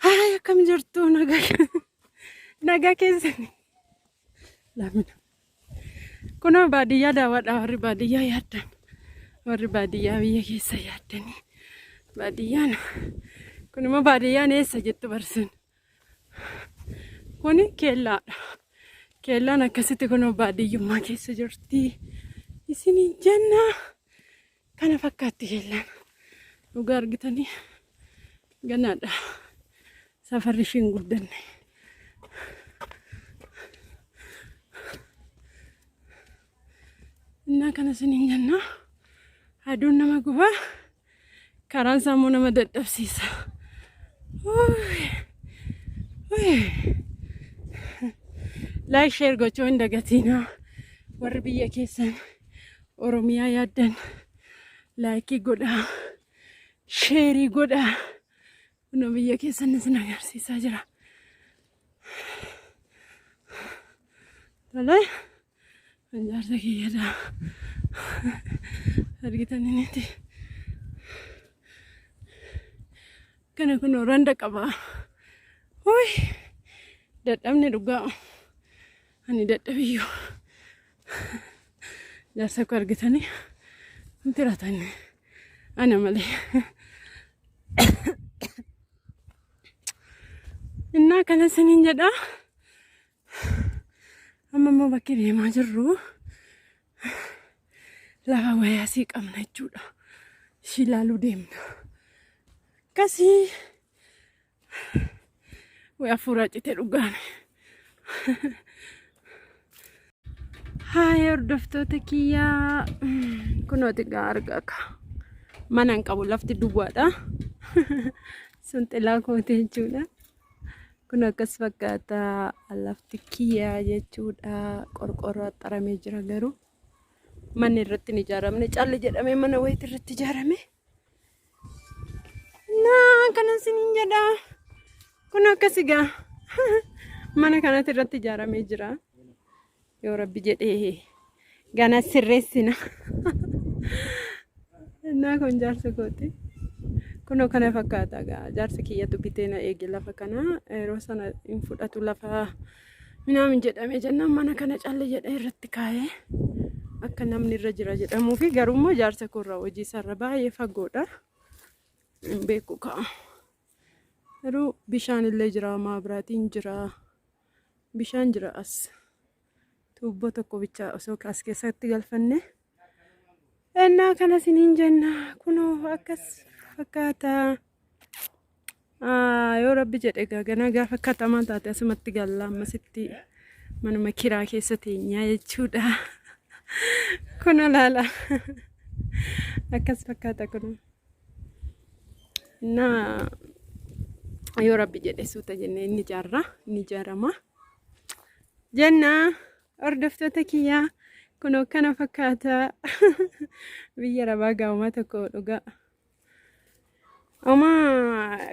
Ay akkam jirtu nagaa keessani. Lamina. Kunoo baadiyyaa daawwadhaa warri baadiyyaa yaaddan. Warri baadiyyaa biyya keessa yaaddanii. Baadiyyaan. Kun immoo baadiyyaan eessa jettu barsiin. Kuni keellaadha. Keellaan akkasitti kunoo baadiyyummaa keessa jirti. Isiniin jennaa. Kana fakkaatti keellaan. Dhugaa argitanii ganaadha. Safarri ishiin guddanne. Innaa kana isiniin jennaa. Aduun nama gubaa. Karaan sammuu nama dadhabsiisa. Like share gochuu hin dagatinaa. Warri biyya keessan Oromiyaa yaaddan like godhaa. Share godhaa. Kunoo biyya keessan isin agarsiisaa jira. Tolee. Jaarsa kiyyaadha. Argitanii niti. Kana kunoo randa qaba. Hoi. Dadhabne dhugaa. Ani dadhabiyyuu. Jaarsa koo argitanii. Wanti raatanii. Ana malee. Innaa kana isiniin jedhaa. Amma immoo bakki deemaa jirru lafa wayaasii qabna jechuudha. Ishii ilaaluu deemna. Akkasii wayyaa hafuuraa cite dhugaame. Haaya hordoftoota kiyyaa kunooti gaa argaa ka. Mana hin qabu lafti duwwaadha. Sun xilaa kootee jechuudha. Kun akkas fakkaata lafti kiyyaa jechuudha. Qorqorroo xaramee jira garuu manni irratti hin ijaaramne calli jedhamee mana wayiiti irratti ijaarame. Naa kana isiniin jedhaa. Kun akkas egaa mana kanatti irratti ijaaramee jira. Yoo Rabbi jedhee gana sirreessina. Naa kun jaarsa kooti. Kunoo kana fakkaata gaa jaarsa kiyyatu bitee na eege lafa kana yeroo sana hin fudhatu lafa minaamin jedhamee jennaan mana kana calli jedhee irratti kaa'ee akka namni irra jira jedhamuu fi garuu jaarsa koorraa hojii isaarra baay'ee fagoodha. Hin beeku ka'a. Garuu bishaan illee jira, maabiraatiin jira, bishaan jira as. Tuubboo tokko bicha osoo as keessatti galfanne. Innaa kana isiniin jenna kunoo akkas fakkaata. Yoo Rabbi jedhe ganaa gaafa katamaa taate asumatti galla ammasitti manuma kiraa keessa teenyaa jechuudha. Kun olaala. Akkas fakkaata kun. Naa yoo Rabbi jedhe suuta jennee inni ijaarra, inni ijaarama. Jenna hordoftoota kiyyaa kunoo kana fakkaata. Biyya Arabaa gaa'umaa tokko dhugaa. Oma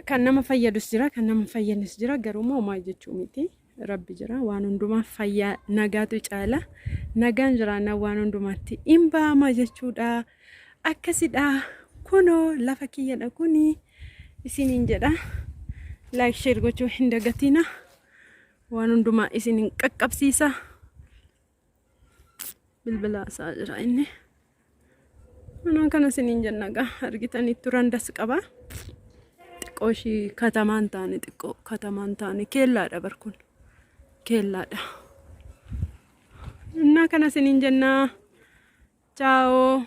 kan nama fayyadus jira, kan nama fayyadus jira. Garuu homaa jechuu miti. Rabbi jira. Waan hundumaa fayyaa nagaatu caala. Nagaan jiraannaan waan hundumaatti hin baama jechuudha. Akkasidha. Kunoo lafa kiyyadha kuni. Isiniin jedha. Like share gochuu hin dagatina. Waan hundumaa isiniin qaqqabsiisa. Bilbila isaa jira inni. Mana kana isiniin jenna gaa argitanii turandas qaba. Xiqqoo ishii katamaan taane xiqqoo katamaan taane keellaadha barkun. Keellaadha. Innaa kana isiniin jenna. Ciao.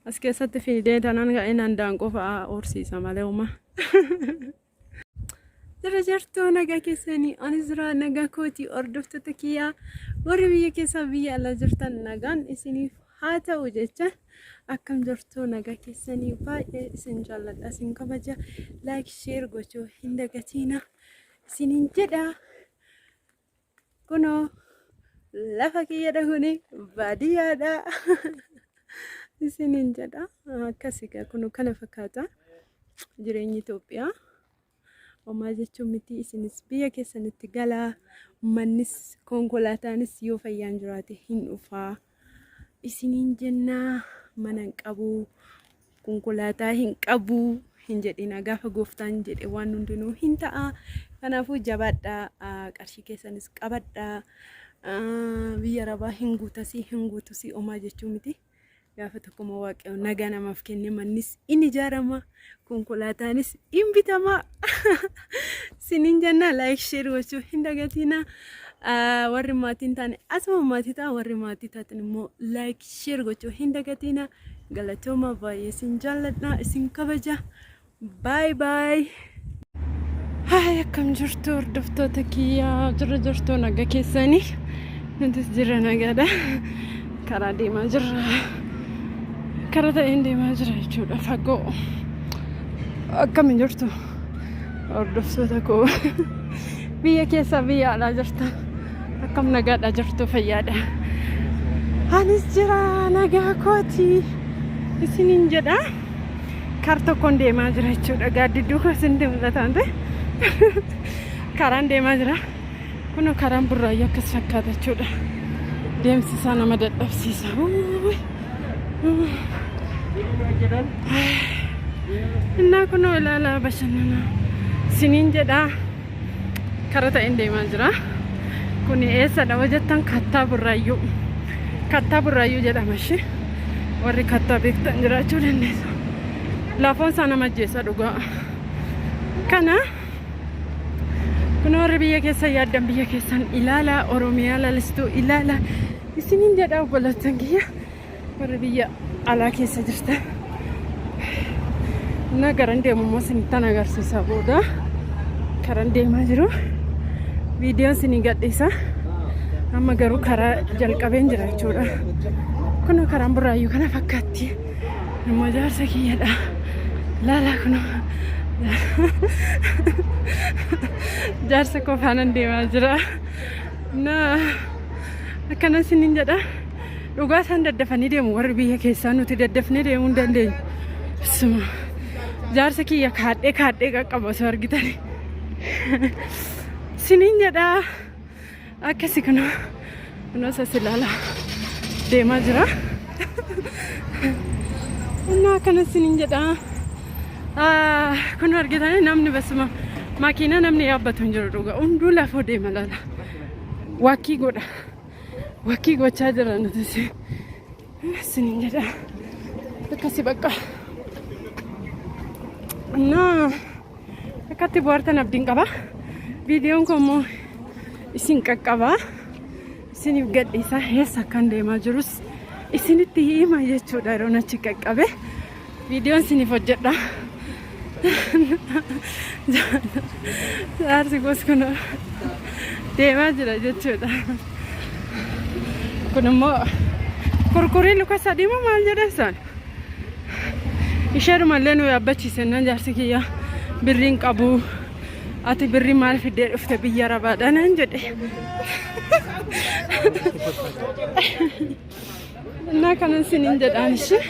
As keessatti fiidee tanaan ga'inaan daanqoo fa'aa horsiisa malee uma. Jira jirtuu nagaa keessanii anis jira nagaa kooti hordoftoota kiyyaa warri biyya keessaa biyya alaa jirtan nagaan isiniif haa ta'u jecha. Akkam jirtu nagaa keessanii baay'ee isin jaalladha isin kabaja. Like share gochuu hin dagatina isiniin jedha. Kunoo lafa kiyyadha kuni baadiyyaadha. Isiniin jedha. Akkasigaa kunoo kana fakkaata jireenyi Itoophiyaa. Homaa jechuun miti isinis biyya keessanitti galaa mannis konkolaataanis yoo fayyaan jiraate hin dhufaa. Isiniin jennaa mana hin qabu konkolaataa hin qabu hin jedhina gaafa gooftaan jedhe waan hundinuu hin ta'a. Kanaafuu jabaadhaa qarshii keessanis qabadhaa. Biyya Arabaa hin guutusii omaa jechuu miti. Gaafa tokkuma waaqayyo nagaa namaaf kenne mannis in ijaarama, konkolaataanis in bitama. Sinin jenna like share gochuu hin dagatina. Warri maatiin taane asuma maatii ta'a, warri maatii taatan immoo like share gochuu hin dagatina. Galatooma baay'ee isin jaalladha, isin kabaja. Bye bye. Hai akkam jirtu hordoftoota kiyya jirtu nagaa keessanii. Nutis jirra nagaadha. Karaa deemaa jirra. Karaa ta'een deemaa jira jechuudha fagoo. Akkam jirtu hordoftoota koo. Biyya keessa biyya alaa jirtan akkam nagaadha jirtu fayyaadha. Anis jira nagaa kooti. Isinin jedha. Kar tokkoon deemaa jira jechuudha. Gaaddidduu kosin mul'atan ta'e. Karaan deemaa jira. Kun karaan burraayyaa akkas fakkaata jechuudha. Deemsi isaa nama dadhabsiisa. Innaa kun ilaalaa bashannana. Isinin jedha. Karaa ta'een deemaa jira. Kun eessadha hojjettan kattaa burraayyuu. Kattaa burraayyuu jedhama ishee. Warri kattaa beektan jiraachuu dandeessu. Laafoon isaa nama ajjeessa dhugaa. Kana kun warri biyya keessa yaaddan biyya keessan ilaala, Oromiyaa lalistuu ilaala. Isinin jedha obboleettan kiyya warri biyya alaa keessa jirtan. Na garan deemummoo isinittan agarsiisa booda. Karaan deemaa jiru. Viidiyoon isinii gadhiisa. Amma garuu karaa jalqabeen jira jechuudha. Kun karaan burraayyuu kana fakkaatti. Immoo jaarsa kiyyadha. Laalaa kun jaarsa koo faana deemaa jira. Akkana isiniin jedha. Dhugaa isaan daddafanii deemu warri biyya keessaa nuti daddafnee deemuu hin dandeenyu. Jaarsa kiyya kaadhee qaqqaba osoo argitanii. Isiniin jedha. Akkasi kunoo sas ilaala deemaa jira. Akkana isiniin jedha. Kun argitanii namni basuma makiina namni yaabbatu hin jiru dhugaa. Hunduu lafoo deema laala. Wakkii godha. Wakkii gochaa jira nuti. Isiniin jedha. Akkasi bakka. Akkatti bohaartan abdiin qaba. Viidiyoon kun immoo isin qaqqaba. Isiniif gadhiisa eessa akkan deemaa jirus isinitti hima jechuudha yeroo achi qaqqabe. Viidiyoon isiniif hojjedha. Jaarsi goos kun deemaa jira jechuudha. Kun immoo kurkurii luka sadii moo maal jedhan isaan? Isheerumallee nu yaabbachiisennaan jaarsi kiyya birriin qabu. Ati birri maal fiddee dhufte biyya Arabaadhaa naan jedhe. Innaa kanan isiniin jedhaan ishee.